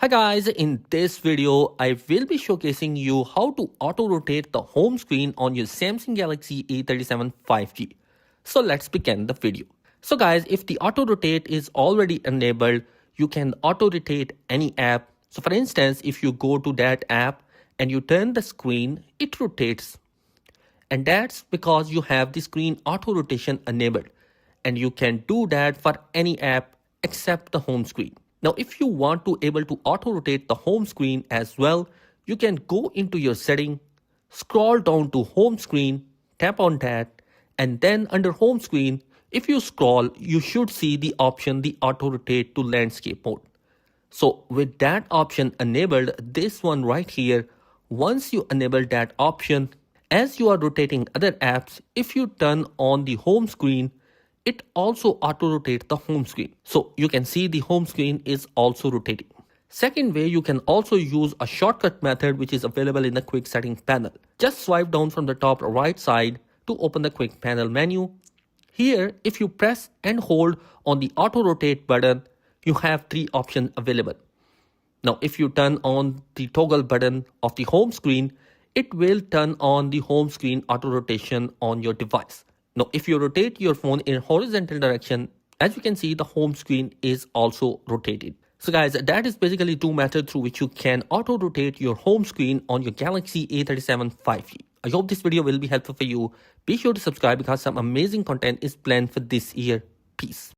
Hi guys, in this video, I will be showcasing you how to auto-rotate the home screen on your Samsung Galaxy A37 5G. So let's begin the video. So guys, if the auto-rotate is already enabled, you can auto-rotate any app. So for instance, if you go to that app and you turn the screen, it rotates. And that's because you have the screen auto-rotation enabled. And you can do that for any app except the home screen. Now, if you want to able to auto rotate the home screen as well, you can go into your setting, scroll down to home screen, tap on that, and then under home screen, if you scroll, you should see the option the auto rotate to landscape mode. So with that option enabled, this one right here, once you enable that option, as you are rotating other apps, if you turn on the home screen, it also auto rotates the home screen. So you can see the home screen is also rotating. Second way, you can also use a shortcut method which is available in the quick setting panel. Just swipe down from the top right side to open the quick panel menu. Here, if you press and hold on the auto rotate button, you have three options available. Now, if you turn on the toggle button of the home screen, it will turn on the home screen auto rotation on your device. Now, if you rotate your phone in horizontal direction, as you can see, the home screen is also rotated. So guys, that is basically two methods through which you can auto rotate your home screen on your Galaxy A37 5G. I hope this video will be helpful for you. Be sure to subscribe because some amazing content is planned for this year. Peace.